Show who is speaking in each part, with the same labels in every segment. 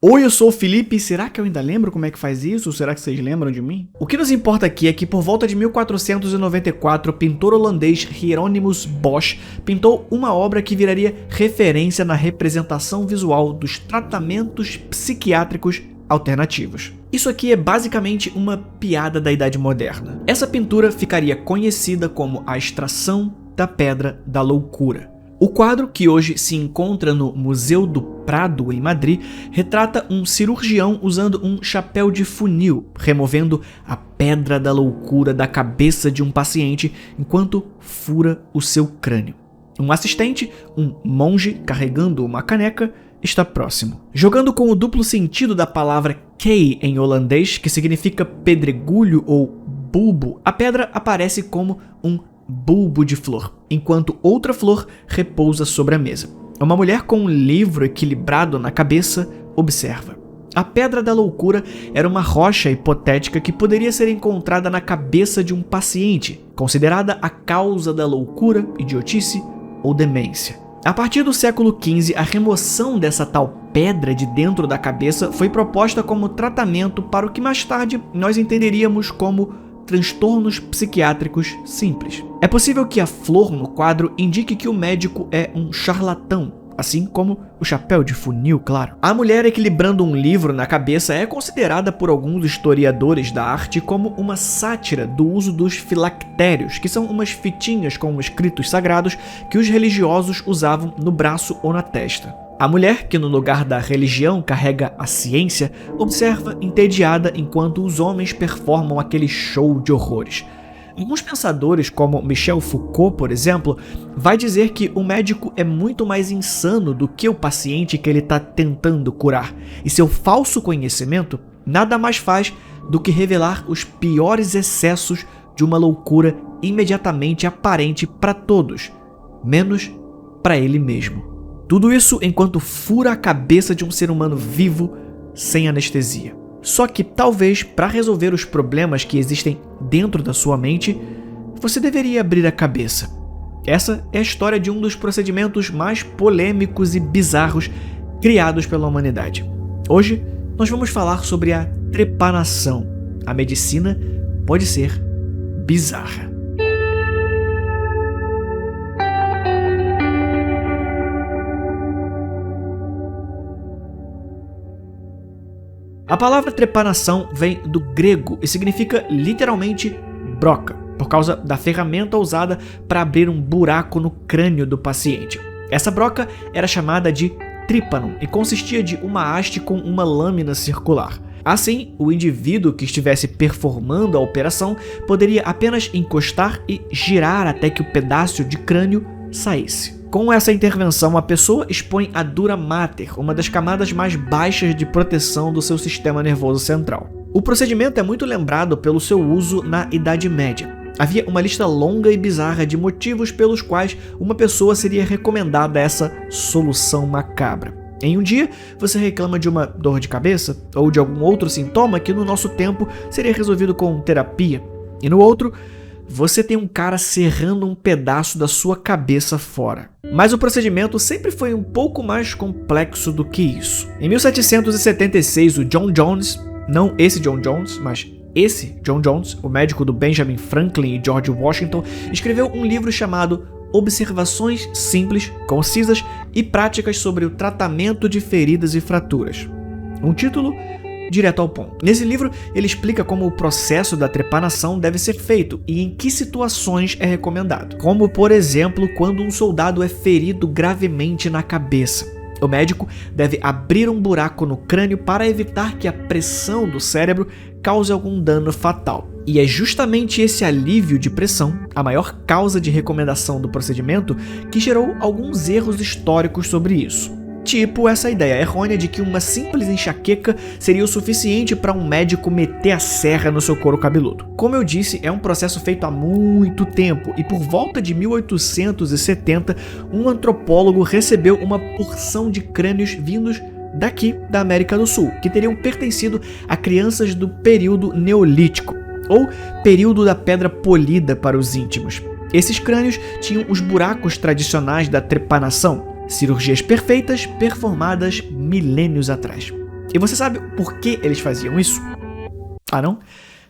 Speaker 1: Oi, eu sou o Felipe, será que eu ainda lembro como é que faz isso? Ou será que vocês lembram de mim? O que nos importa aqui é que por volta de 1494, o pintor holandês Hieronymus Bosch pintou uma obra que viraria referência na representação visual dos tratamentos psiquiátricos alternativos. Isso aqui é basicamente uma piada da Idade Moderna. Essa pintura ficaria conhecida como a extração da Pedra da Loucura. O quadro, que hoje se encontra no Museu do Prado, em Madrid, retrata um cirurgião usando um chapéu de funil, removendo a pedra da loucura da cabeça de um paciente enquanto fura o seu crânio. Um assistente, um monge carregando uma caneca, está próximo. Jogando com o duplo sentido da palavra key em holandês, que significa pedregulho ou bulbo, a pedra aparece como um bulbo de flor, enquanto outra flor repousa sobre a mesa. Uma mulher com um livro equilibrado na cabeça observa. A Pedra da Loucura era uma rocha hipotética que poderia ser encontrada na cabeça de um paciente, considerada a causa da loucura, idiotice ou demência. A partir do século XV, a remoção dessa tal pedra de dentro da cabeça foi proposta como tratamento para o que mais tarde nós entenderíamos como transtornos psiquiátricos simples. É possível que a flor no quadro indique que o médico é um charlatão, assim como o chapéu de funil, claro. A mulher equilibrando um livro na cabeça é considerada por alguns historiadores da arte como uma sátira do uso dos filactérios, que são umas fitinhas com escritos sagrados que os religiosos usavam no braço ou na testa. A mulher, que no lugar da religião carrega a ciência, observa entediada enquanto os homens performam aquele show de horrores. Alguns pensadores, como Michel Foucault, por exemplo, vai dizer que o médico é muito mais insano do que o paciente que ele está tentando curar, e seu falso conhecimento nada mais faz do que revelar os piores excessos de uma loucura imediatamente aparente para todos, menos para ele mesmo. Tudo isso enquanto fura a cabeça de um ser humano vivo sem anestesia. Só que talvez, para resolver os problemas que existem dentro da sua mente, você deveria abrir a cabeça. Essa é a história de um dos procedimentos mais polêmicos e bizarros criados pela humanidade. Hoje, nós vamos falar sobre a trepanação. A medicina pode ser bizarra. A palavra trepanação vem do grego e significa literalmente broca, por causa da ferramenta usada para abrir um buraco no crânio do paciente. Essa broca era chamada de trípano e consistia de uma haste com uma lâmina circular. Assim, o indivíduo que estivesse performando a operação poderia apenas encostar e girar até que o pedaço de crânio saísse. Com essa intervenção, a pessoa expõe a dura mater, uma das camadas mais baixas de proteção do seu sistema nervoso central. O procedimento é muito lembrado pelo seu uso na Idade Média. Havia uma lista longa e bizarra de motivos pelos quais uma pessoa seria recomendada essa solução macabra. Em um dia, você reclama de uma dor de cabeça ou de algum outro sintoma que no nosso tempo seria resolvido com terapia. E no outro, você tem um cara serrando um pedaço da sua cabeça fora. Mas o procedimento sempre foi um pouco mais complexo do que isso. Em 1776, o John Jones, não esse John Jones, mas esse John Jones, o médico do Benjamin Franklin e George Washington, escreveu um livro chamado Observações Simples, Concisas e Práticas sobre o Tratamento de Feridas e Fraturas. Um título direto ao ponto. Nesse livro, ele explica como o processo da trepanação deve ser feito e em que situações é recomendado. Como, por exemplo, quando um soldado é ferido gravemente na cabeça. O médico deve abrir um buraco no crânio para evitar que a pressão do cérebro cause algum dano fatal. E é justamente esse alívio de pressão, a maior causa de recomendação do procedimento, que gerou alguns erros históricos sobre isso. Tipo essa ideia errônea de que uma simples enxaqueca seria o suficiente para um médico meter a serra no seu couro cabeludo. Como eu disse, é um processo feito há muito tempo e por volta de 1870, um antropólogo recebeu uma porção de crânios vindos daqui da América do Sul, que teriam pertencido a crianças do período neolítico, ou período da pedra polida para os íntimos. Esses crânios tinham os buracos tradicionais da trepanação, cirurgias perfeitas performadas milênios atrás. E você sabe por que eles faziam isso? Ah, não?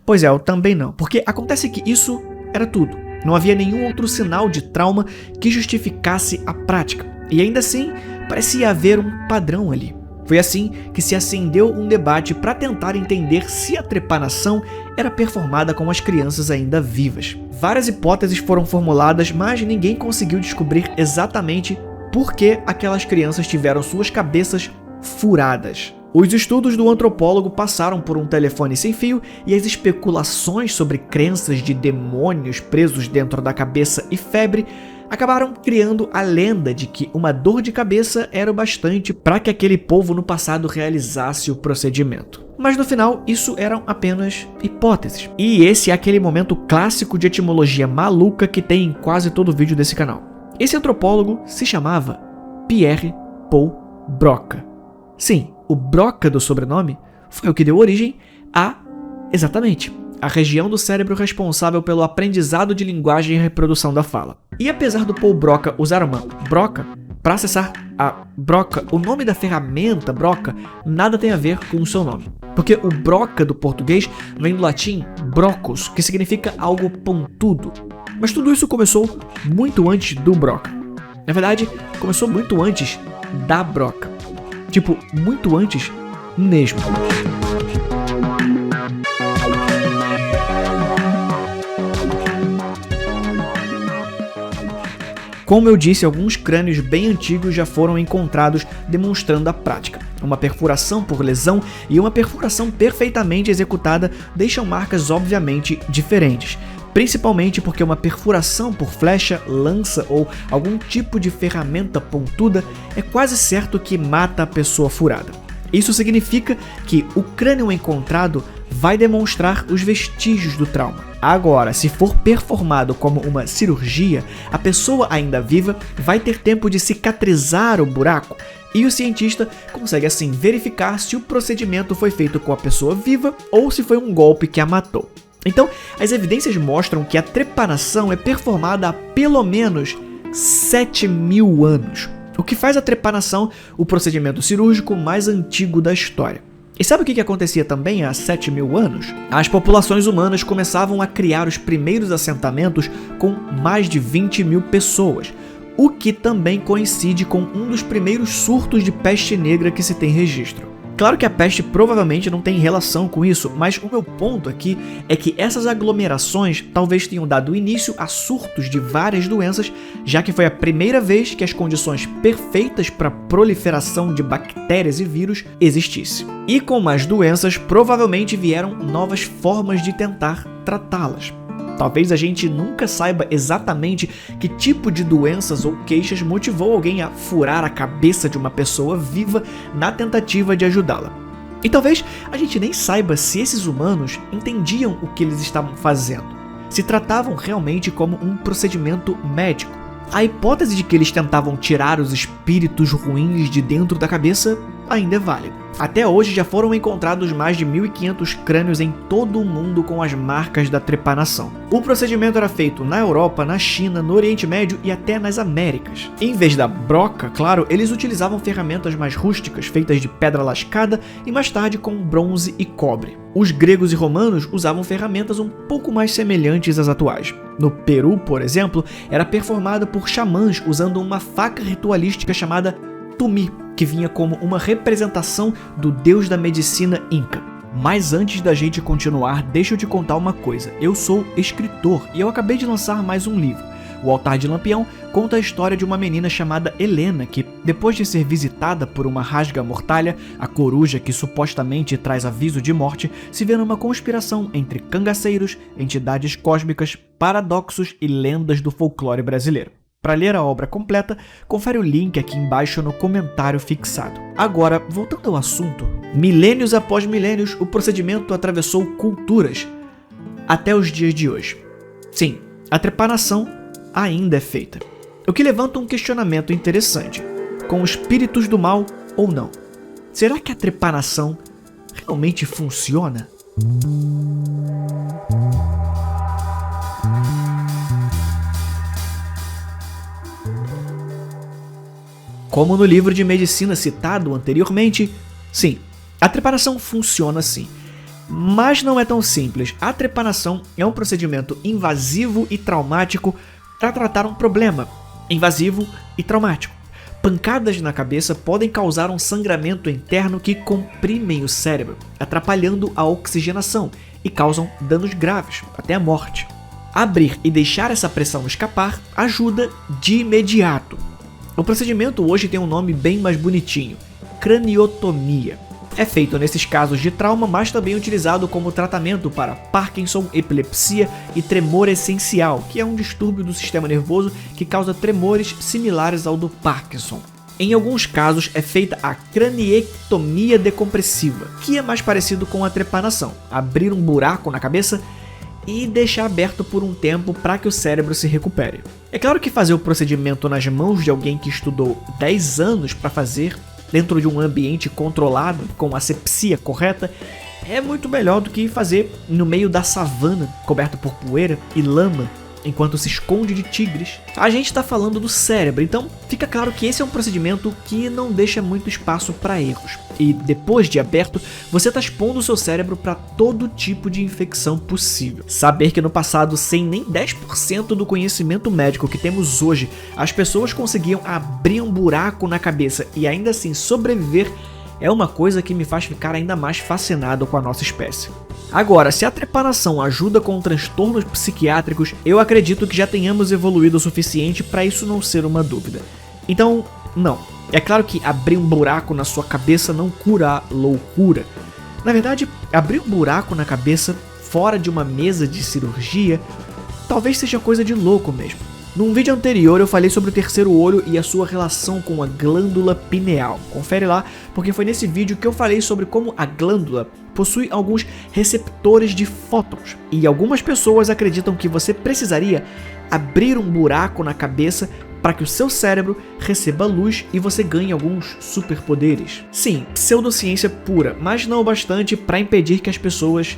Speaker 1: Pois é, eu também não. Porque acontece que isso era tudo. Não havia nenhum outro sinal de trauma que justificasse a prática. E ainda assim, parecia haver um padrão ali. Foi assim que se acendeu um debate para tentar entender se a trepanação era performada com as crianças ainda vivas. Várias hipóteses foram formuladas, mas ninguém conseguiu descobrir exatamente por que aquelas crianças tiveram suas cabeças furadas. Os estudos do antropólogo passaram por um telefone sem fio e as especulações sobre crenças de demônios presos dentro da cabeça e febre acabaram criando a lenda de que uma dor de cabeça era o bastante para que aquele povo no passado realizasse o procedimento. Mas no final, isso eram apenas hipóteses. E esse é aquele momento clássico de etimologia maluca que tem em quase todo vídeo desse canal. Esse antropólogo se chamava Pierre Paul Broca. Sim, o Broca do sobrenome foi o que deu origem a, exatamente, a região do cérebro responsável pelo aprendizado de linguagem e reprodução da fala. E apesar do Paul Broca usar uma broca para acessar a broca, o nome da ferramenta broca nada tem a ver com o seu nome. Porque o broca do português vem do latim brocus, que significa algo pontudo. Mas tudo isso começou muito antes do broca. Na verdade, começou muito antes da broca. Tipo, muito antes mesmo. Como eu disse, alguns crânios bem antigos já foram encontrados demonstrando a prática. Uma perfuração por lesão e uma perfuração perfeitamente executada deixam marcas obviamente diferentes. Principalmente porque uma perfuração por flecha, lança ou algum tipo de ferramenta pontuda é quase certo que mata a pessoa furada. Isso significa que o crânio encontrado vai demonstrar os vestígios do trauma. Agora, se for performado como uma cirurgia, a pessoa ainda viva vai ter tempo de cicatrizar o buraco e o cientista consegue assim verificar se o procedimento foi feito com a pessoa viva ou se foi um golpe que a matou. Então, as evidências mostram que a trepanação é performada há pelo menos 7.000 anos, o que faz a trepanação o procedimento cirúrgico mais antigo da história. E sabe o que acontecia também há 7.000 anos? As populações humanas começavam a criar os primeiros assentamentos com mais de 20.000 pessoas, o que também coincide com um dos primeiros surtos de peste negra que se tem registro. Claro que a peste provavelmente não tem relação com isso, mas o meu ponto aqui é que essas aglomerações talvez tenham dado início a surtos de várias doenças, já que foi a primeira vez que as condições perfeitas para a proliferação de bactérias e vírus existissem. E com mais doenças, provavelmente vieram novas formas de tentar tratá-las. Talvez a gente nunca saiba exatamente que tipo de doenças ou queixas motivou alguém a furar a cabeça de uma pessoa viva na tentativa de ajudá-la. E talvez a gente nem saiba se esses humanos entendiam o que eles estavam fazendo, se tratavam realmente como um procedimento médico. A hipótese de que eles tentavam tirar os espíritos ruins de dentro da cabeça ainda é válida. Até hoje já foram encontrados mais de 1.500 crânios em todo o mundo com as marcas da trepanação. O procedimento era feito na Europa, na China, no Oriente Médio e até nas Américas. Em vez da broca, claro, eles utilizavam ferramentas mais rústicas, feitas de pedra lascada e mais tarde com bronze e cobre. Os gregos e romanos usavam ferramentas um pouco mais semelhantes às atuais. No Peru, por exemplo, era performado por xamãs usando uma faca ritualística chamada tumi, que vinha como uma representação do deus da medicina inca. Mas antes da gente continuar, deixa eu te contar uma coisa. Eu sou escritor e eu acabei de lançar mais um livro. O Altar de Lampião conta a história de uma menina chamada Helena que, depois de ser visitada por uma rasga-mortalha, a coruja que supostamente traz aviso de morte, se vê numa conspiração entre cangaceiros, entidades cósmicas, paradoxos e lendas do folclore brasileiro. Para ler a obra completa, confere o link aqui embaixo no comentário fixado. Agora, voltando ao assunto, milênios após milênios, o procedimento atravessou culturas até os dias de hoje. Sim, a trepanação ainda é feita. O que levanta um questionamento interessante, com espíritos do mal ou não. Será que a trepanação realmente funciona? Como no livro de medicina citado anteriormente, sim, A trepanação funciona assim, mas não é tão simples. A trepanação é um procedimento invasivo e traumático para tratar um problema invasivo e traumático. Pancadas na cabeça podem causar um sangramento interno que comprimem o cérebro, atrapalhando a oxigenação e causam danos graves, até a morte. Abrir e deixar essa pressão escapar ajuda de imediato. O procedimento hoje tem um nome bem mais bonitinho: craniotomia. É feito nesses casos de trauma, mas também utilizado como tratamento para Parkinson, epilepsia e tremor essencial, que é um distúrbio do sistema nervoso que causa tremores similares ao do Parkinson. Em alguns casos é feita a craniectomia decompressiva, que é mais parecido com a trepanação: abrir um buraco na cabeça e deixar aberto por um tempo para que o cérebro se recupere. É claro que fazer o procedimento nas mãos de alguém que estudou 10 anos para fazer, dentro de um ambiente controlado, com asepsia correta, é muito melhor do que fazer no meio da savana, coberto por poeira e lama, enquanto se esconde de tigres. A gente está falando do cérebro, então fica claro que esse é um procedimento que não deixa muito espaço para erros. E depois de aberto, você está expondo o seu cérebro para todo tipo de infecção possível. Saber que no passado, sem nem 10% do conhecimento médico que temos hoje, as pessoas conseguiam abrir um buraco na cabeça e ainda assim sobreviver é uma coisa que me faz ficar ainda mais fascinado com a nossa espécie. Agora, se a trepanação ajuda com transtornos psiquiátricos, eu acredito que já tenhamos evoluído o suficiente para isso não ser uma dúvida. Então, não. É claro que abrir um buraco na sua cabeça não cura a loucura. Na verdade, abrir um buraco na cabeça fora de uma mesa de cirurgia talvez seja coisa de louco mesmo. Num vídeo anterior eu falei sobre o terceiro olho e a sua relação com a glândula pineal. Confere lá, porque foi nesse vídeo que eu falei sobre como a glândula possui alguns receptores de fótons. E algumas pessoas acreditam que você precisaria abrir um buraco na cabeça para que o seu cérebro receba luz e você ganhe alguns superpoderes. Sim, pseudociência pura, mas não o bastante para impedir que as pessoas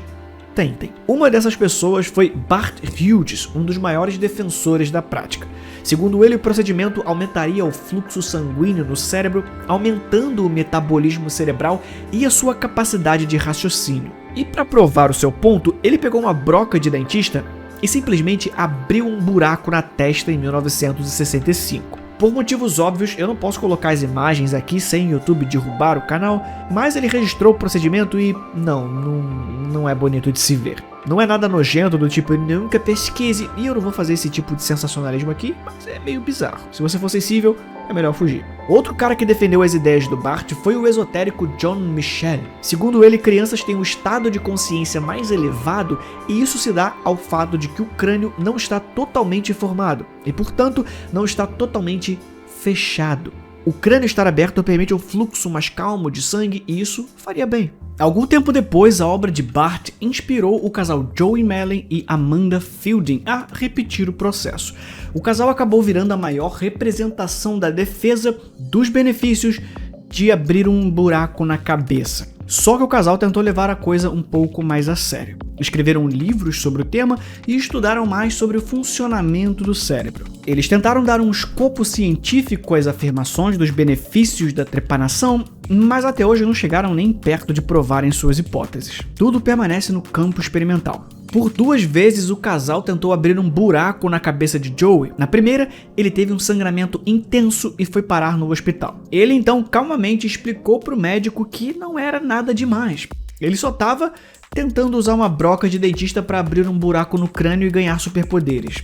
Speaker 1: tentem. Uma dessas pessoas foi Bart Hughes, um dos maiores defensores da prática. Segundo ele, o procedimento aumentaria o fluxo sanguíneo no cérebro, aumentando o metabolismo cerebral e a sua capacidade de raciocínio. E para provar o seu ponto, ele pegou uma broca de dentista e simplesmente abriu um buraco na testa em 1965. Por motivos óbvios, eu não posso colocar as imagens aqui sem o YouTube derrubar o canal, mas ele registrou o procedimento e não é bonito de se ver. Não é nada nojento do tipo, nunca pesquise, e eu não vou fazer esse tipo de sensacionalismo aqui, mas é meio bizarro. Se você for sensível, é melhor fugir. Outro cara que defendeu as ideias do Bart foi o esotérico John Michel. Segundo ele, crianças têm um estado de consciência mais elevado e isso se dá ao fato de que o crânio não está totalmente formado e, portanto, não está totalmente fechado. O crânio estar aberto permite um fluxo mais calmo de sangue e isso faria bem. Algum tempo depois, a obra de Bart inspirou o casal Joey Mellon e Amanda Fielding a repetir o processo. O casal acabou virando a maior representação da defesa dos benefícios de abrir um buraco na cabeça. Só que o casal tentou levar a coisa um pouco mais a sério. Escreveram livros sobre o tema e estudaram mais sobre o funcionamento do cérebro. Eles tentaram dar um escopo científico às afirmações dos benefícios da trepanação, mas até hoje não chegaram nem perto de provarem suas hipóteses. Tudo permanece no campo experimental. Por 2 vezes o casal tentou abrir um buraco na cabeça de Joey. Na primeira, ele teve um sangramento intenso e foi parar no hospital. Ele então calmamente explicou para o médico que não era nada demais. Ele só estava tentando usar uma broca de dentista para abrir um buraco no crânio e ganhar superpoderes.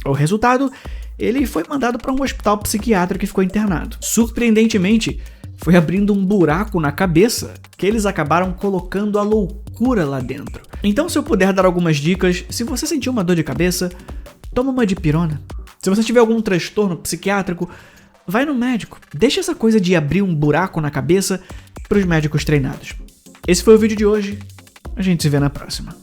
Speaker 1: O resultado, ele foi mandado para um hospital psiquiátrico e ficou internado. Surpreendentemente, foi abrindo um buraco na cabeça que eles acabaram colocando a loucura lá dentro. Então, se eu puder dar algumas dicas, se você sentir uma dor de cabeça, toma uma dipirona. Se você tiver algum transtorno psiquiátrico, vai no médico. Deixa essa coisa de abrir um buraco na cabeça para os médicos treinados. Esse foi o vídeo de hoje. A gente se vê na próxima.